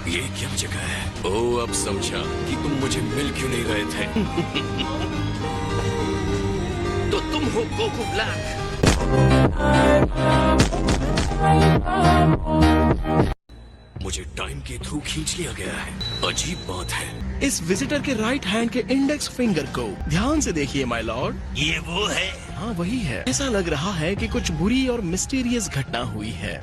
ये क्या जगह है? ओह, अब समझा कि तुम मुझे मिल क्यों नहीं रहे थे। तो तुम हो गोकू ब्लैक। मुझे टाइम के थ्रू खींच लिया गया है। अजीब बात है। इस विजिटर के राइट हैंड के इंडेक्स फिंगर को ध्यान से देखिए माय लॉर्ड। ये वो है। हाँ वही है। ऐसा लग रहा है कि कुछ बुरी और मिस्टीरियस घटना हुई है।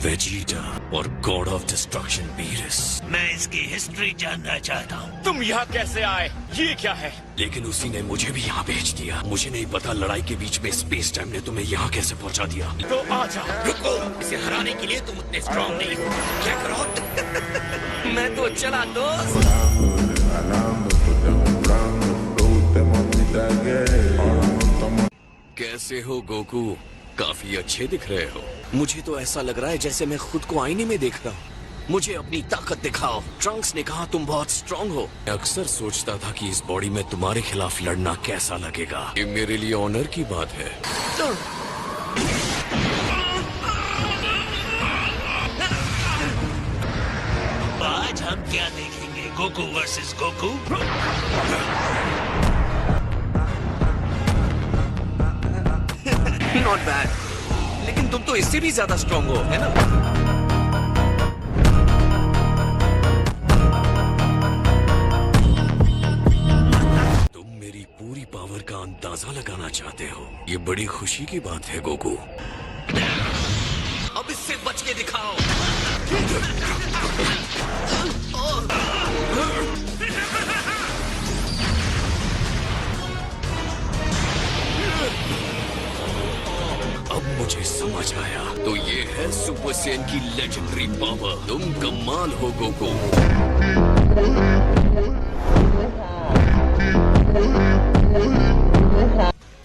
वेजिटा और गॉड ऑफ डिस्ट्रक्शन बीरस। मैं इसकी हिस्ट्री जानना चाहता हूँ। तुम यहाँ कैसे आए? ये क्या है? लेकिन उसी ने मुझे भी यहाँ भेज दिया। मुझे नहीं पता लड़ाई के बीच में स्पेस टाइम ने तुम्हें यहाँ कैसे पहुँचा दिया। तो आजा। रुको, इसे हराने के लिए तुम उतने स्ट्रॉन्ग नहीं हो। क्या करो? मैं तो चला दोस्त। कैसे हो गोकू? काफी अच्छे दिख रहे हो। मुझे तो ऐसा लग रहा है जैसे मैं खुद को आईने में देख रहा हूँ। मुझे अपनी ताकत दिखाओ। ट्रंक्स ने कहा तुम बहुत स्ट्रांग हो। मैं अक्सर सोचता था कि इस बॉडी में तुम्हारे खिलाफ लड़ना कैसा लगेगा। ये मेरे लिए ऑनर की बात है। आज हम क्या देखेंगे? Goku versus Goku. Not bad, लेकिन तुम तो इससे भी ज्यादा स्ट्रांग हो, है ना? तुम मेरी पूरी पावर का अंदाजा लगाना चाहते हो। ये बड़ी खुशी की बात है गोकू। अब इससे बच के दिखाओ। अब मुझे समझ आया। तो ये है सुपर सैयन की लेजेंडरी पावर। तुम कमाल हो गोकू।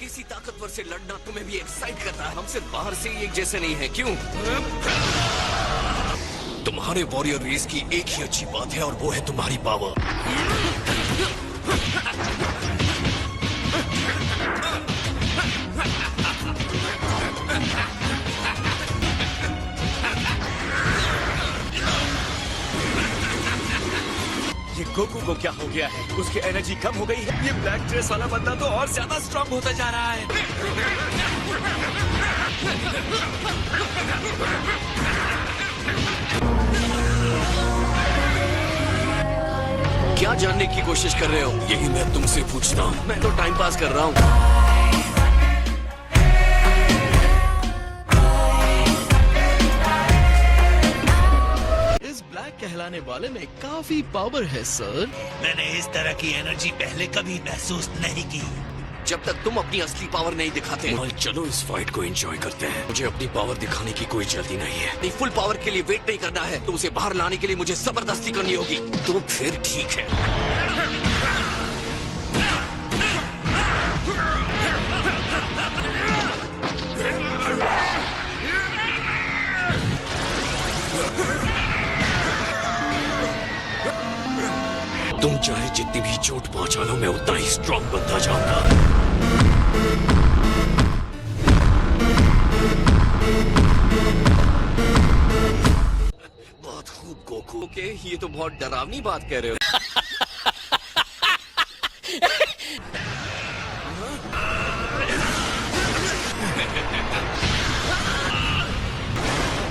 किसी ताकतवर से लड़ना तुम्हें भी एक्साइट करता है। हम सिर्फ बाहर से ही एक जैसे नहीं है, क्यों? तुम्हारे वॉरियर रेस की एक ही अच्छी बात है और वो है तुम्हारी पावर। ये गोकू को क्या हो गया है? उसकी एनर्जी कम हो गई है। ये ब्लैक ड्रेस वाला बंदा तो और ज्यादा स्ट्रांग होता जा रहा है। क्या जानने की कोशिश कर रहे हो? यही मैं तुमसे पूछता हूँ। मैं तो टाइम पास कर रहा हूँ। इस ब्लैक कहलाने वाले में काफी पावर है सर। मैंने इस तरह की एनर्जी पहले कभी महसूस नहीं की। जब तक तुम अपनी असली पावर नहीं दिखाते। चलो इस फाइट को एंजॉय करते हैं। मुझे अपनी पावर दिखाने की कोई जल्दी नहीं है। नहीं, फुल पावर के लिए वेट नहीं करना है। तो उसे बाहर लाने के लिए मुझे जबरदस्ती करनी होगी। तो फिर ठीक है। तुम चाहे जितनी भी चोट पहुंचा लो, मैं उतना ही स्ट्रांग बनता जाऊंगा। बहुत खूब गोकू। ओके, ये तो बहुत डरावनी बात कह रहे हो।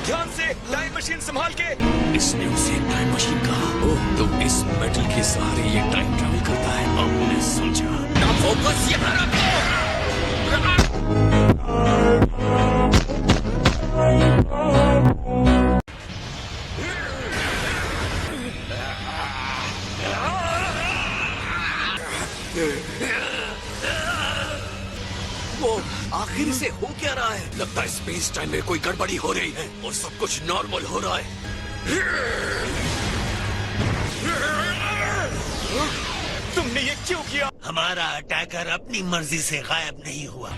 ध्यान से, टाइम मशीन संभाल के। इसने उसे टाइम मशीन कहा। ओह, तो इस मेटल के सहारे ये टाइम ट्रैवल करता है। अब मैं समझा। ना फोकस यहाँ रखो। वो आखिर से हो क्या रहा है? लगता है स्पेस टाइम में कोई गड़बड़ी हो रही है और सब कुछ नॉर्मल हो रहा है। तुमने ये क्यों किया? हमारा अटैकर अपनी मर्जी से गायब नहीं हुआ।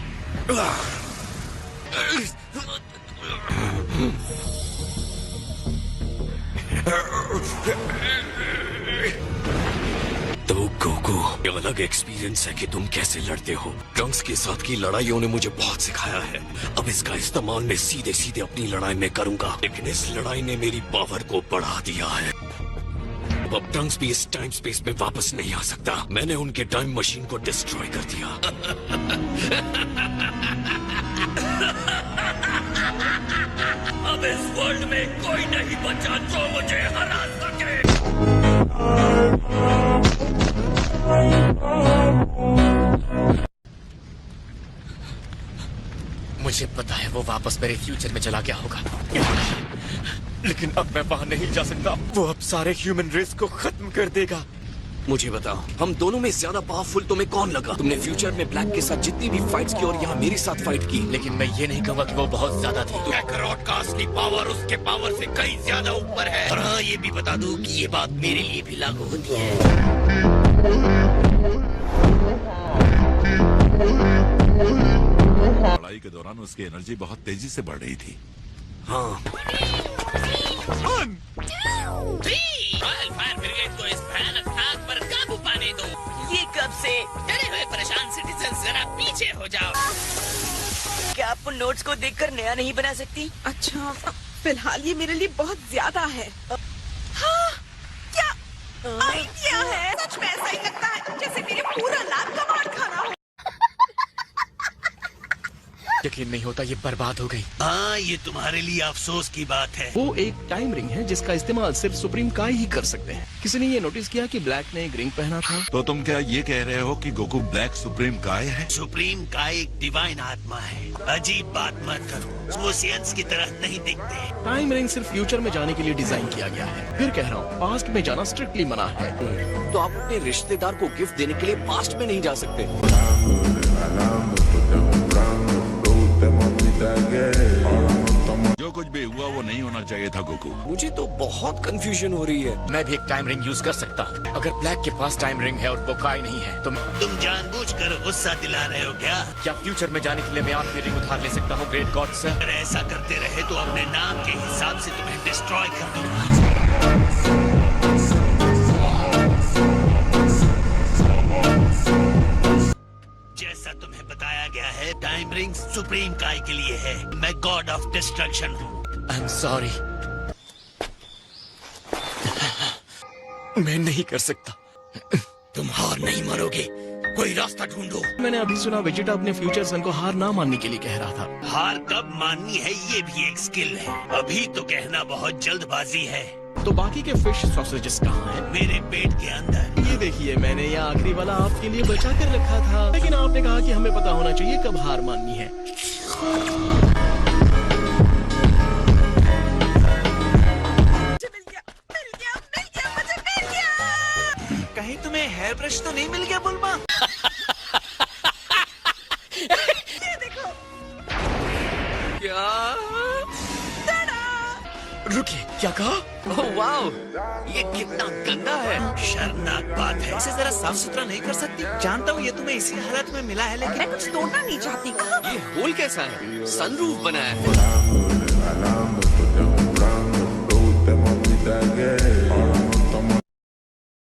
तो गोकू, ये अलग एक्सपीरियंस है कि तुम कैसे लड़ते हो। ट्रंक्स के साथ की लड़ाइयों ने मुझे बहुत सिखाया है। अब इसका इस्तेमाल मैं सीधे सीधे अपनी लड़ाई में करूंगा, लेकिन इस लड़ाई ने मेरी पावर को बढ़ा दिया है। अब ट्रंक्स भी इस टाइम स्पेस में वापस नहीं आ सकता। मैंने उनके टाइम मशीन को डिस्ट्रॉय कर दिया। अब इस वर्ल्ड में कोई नहीं बचा जो मुझे हरा सके। मुझे पता है वो वापस मेरे फ्यूचर में चला गया होगा, लेकिन अब मैं वहां नहीं जा सकता। वो अब सारे ह्यूमन रेस को खत्म कर देगा। मुझे बताओ, हम दोनों में ज्यादा पावरफुल तुम्हें कौन लगा? तुमने फ्यूचर में ब्लैक के साथ जितनी भी फाइट्स की और यहाँ मेरे साथ फाइट की, लेकिन मैं ये नहीं कहूँगा कि वो बहुत ज्यादा थी। काकरोट का असली पावर उसके पावर से कई ज्यादा ऊपर है। और हाँ, ये भी बता दूं कि ये बात मेरे लिए भी लागू होती है। लड़ाई के दौरान उसकी एनर्जी बहुत तेजी से बढ़ रही थी। हाँ, रॉयल फायर ब्रिगेड को इस भयानक आग पर काबू पाने दो। ये कब से डरे हुए परेशान सिटीजन, जरा पीछे हो जाओ। क्या आपको नोट्स को देखकर नया नहीं बना सकती? अच्छा, फिलहाल ये मेरे लिए बहुत ज्यादा है। हाँ, क्या आइडिया है? सच में ऐसा ही लगता है जैसे मेरे पूरा लैब का मार खाना हो। यकीन नहीं होता, ये बर्बाद हो गई। हाँ, ये तुम्हारे लिए अफसोस की बात है। वो एक टाइम रिंग है जिसका इस्तेमाल सिर्फ सुप्रीम काय ही कर सकते हैं। किसी ने ये नोटिस किया कि ब्लैक ने एक रिंग पहना था? तो तुम क्या ये कह रहे हो कि गोकू ब्लैक सुप्रीम काय है? सुप्रीम का एक डिवाइन आत्मा है। अजीब बात मत करो, वो सियंस की तरह नहीं दिखते। टाइम रिंग सिर्फ फ्यूचर में जाने के लिए डिजाइन किया गया है। फिर कह रहा हूँ, पास्ट में जाना स्ट्रिक्टली मना है। तो आप अपने रिश्तेदार को गिफ्ट देने के लिए पास्ट में नहीं जा सकते। जो कुछ भी हुआ वो नहीं होना चाहिए था गोकू। मुझे तो बहुत कंफ्यूजन हो रही है। मैं भी एक टाइम रिंग यूज कर सकता हूँ। अगर ब्लैक के पास टाइम रिंग है और वो काय नहीं है, तो तुम जानबूझकर गुस्सा दिला रहे हो क्या? क्या फ्यूचर में जाने के लिए मैं आपकी रिंग उधार ले सकता हूँ, ग्रेट गॉड सर? अगर ऐसा करते रहे तो अपने नाम के हिसाब से तुम्हें डिस्ट्रॉय कर दूंगा। जैसा तुम्हें बताया गया है, टाइम रिंग सुप्रीम काय के लिए है। मैं गॉड ऑफ डिस्ट्रक्शन हूँ। आई एम सॉरी, मैं नहीं कर सकता। तुम हार नहीं मारोगे, कोई रास्ता ढूंढो। मैंने अभी सुना वेजिटा अपने फ्यूचर सन को हार ना मानने के लिए कह रहा था। हार कब माननी है ये भी एक स्किल है। अभी तो कहना बहुत जल्दबाजी है। तो बाकी के फिश सॉसेजेस कहाँ हैं? मेरे पेट के अंदर। ये देखिए, मैंने ये आखिरी वाला आपके लिए बचा कर रखा था, लेकिन आपने कहा कि हमें पता होना चाहिए कब हार माननी है। कहीं तुम्हें हेयर ब्रश तो नहीं मिल गया बुलमा? ये देखो। क्या? रुकिए, क्या कहा? ओह वाओ, ये कितना गंदा है। शर्मनाक बात है। इसे जरा साफ सुथरा नहीं कर सकती? जानता हूँ ये तुम्हें इसी हालत में मिला है, लेकिन मैं कुछ तोड़ना नहीं चाहती। ये होल कैसा है? सनरूफ बनाया है। Volando, te comprando, te gusta mamita gay.